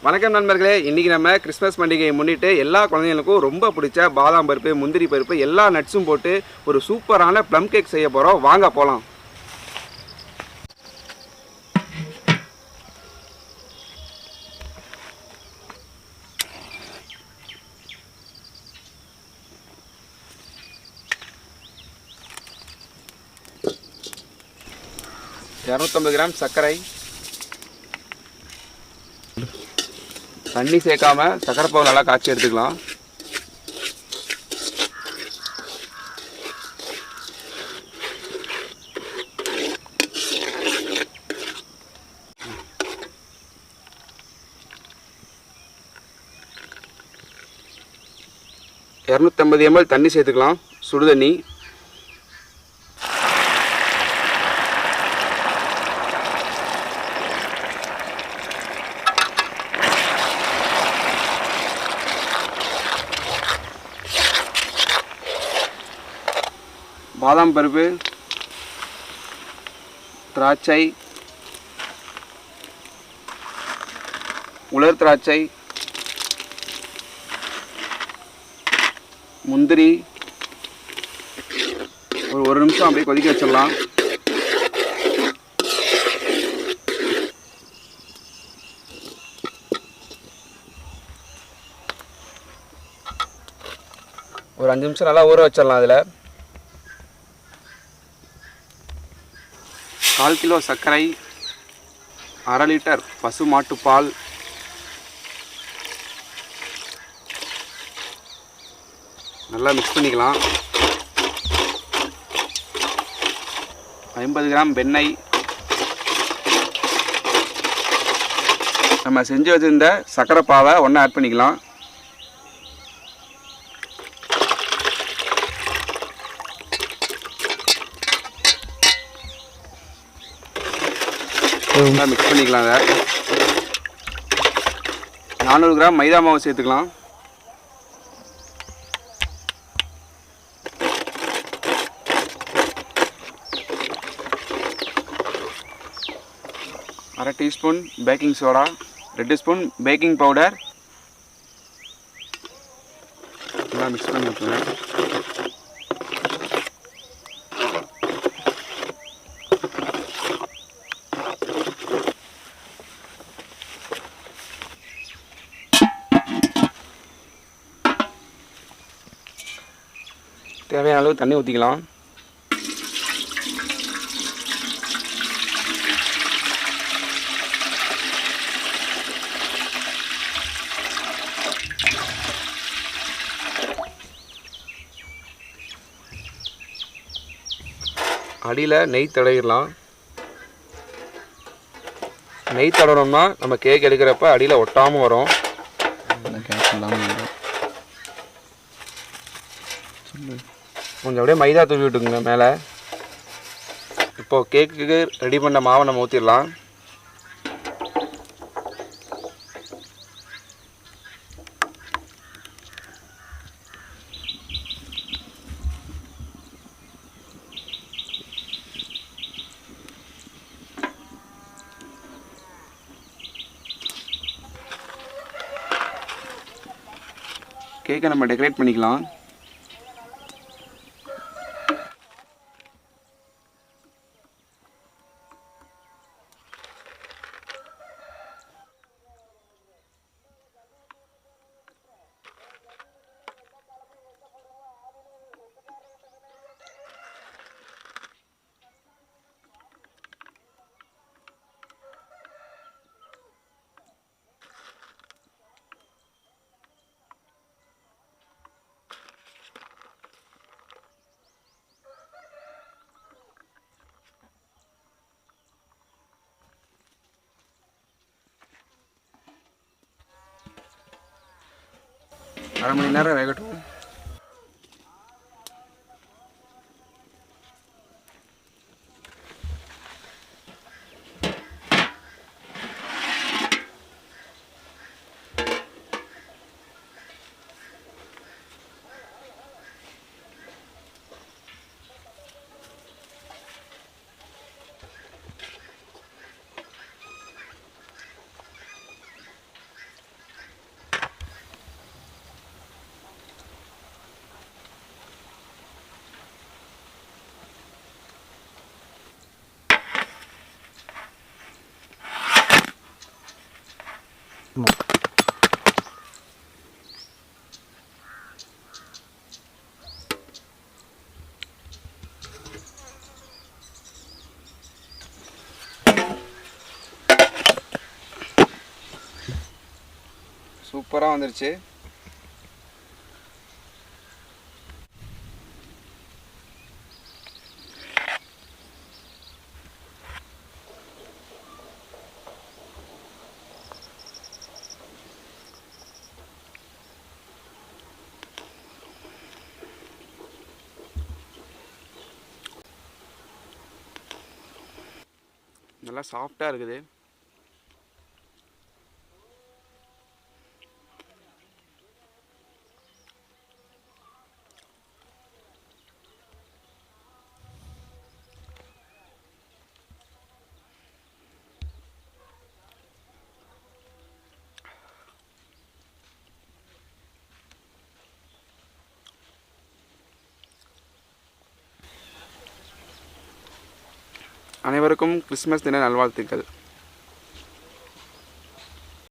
வணக்கம் நண்பர்களே, இன்றைக்கி நம்ம கிறிஸ்மஸ் பண்டிகையை முன்னிட்டு எல்லா குழந்தைங்களுக்கும் ரொம்ப பிடிச்ச பாதாம் பருப்பு, முந்திரி பருப்பு எல்லா நட்ஸும் போட்டு ஒரு சூப்பரான ப்ளம் கேக் செய்ய போகிறோம். வாங்க போகலாம். கிராம் சர்க்கரை, தண்ணி சேர்க்காம சர்க்கரை பாவு நல்லா காய்ச்சி எடுத்துக்கலாம். ml தண்ணி சேர்த்துக்கலாம், சுடு தண்ணி. பாதாம் பருப்பு, திராட்சை, உலர் திராட்சை, முந்திரி ஒரு நிமிஷம் அப்படியே கொதிக்க வச்சிடலாம். ஒரு 5 நிமிஷம் நல்லா ஊற வச்சிடலாம். அதில் 1/4 கிலோ சர்க்கரை, 1/2 லிட்டர் பசு மாட்டுப்பால், நல்லா மிக்ஸ் பண்ணிக்கலாம். 50 கிராம் வெண்ணெய், நம்ம செஞ்சு வச்சிருந்த சர்க்கரை பாவை ஒன்றா ஆட் பண்ணிக்கலாம். மிக்ஸ் பண்ணிக்கலாம். அதை 400 கிராம் மைதா மாவு சேர்த்துக்கலாம். அரை teaspoon baking soda, 2 spoon baking powder, நல்லா மிக்ஸ் பண்ணி வச்சுருங்க. தேவையான அளவு தண்ணி ஊற்றிக்கலாம். அடியில் நெய் தடவிடலாம். நெய் தடவினோம்னா நம்ம கேக் எடுக்கிறப்ப அடியில் ஒட்டாமல் வரும். கொஞ்சம் அப்படியே மைதா தூவி விட்டுக்குங்க மேலே. இப்போது கேக்குக்கு ரெடி பண்ண மாவை நம்ம ஊற்றிடலாம். கேக்கை நம்ம டெக்கரேட் பண்ணிக்கலாம். அரை மணி நேரம் வேகட்டும். தட்டணும். சூப்பராக வந்துருச்சு. நல்லா சாஃப்டாக இருக்குது. அனைவருக்கும் கிறிஸ்மஸ் தின நல்வாழ்த்துக்கள்.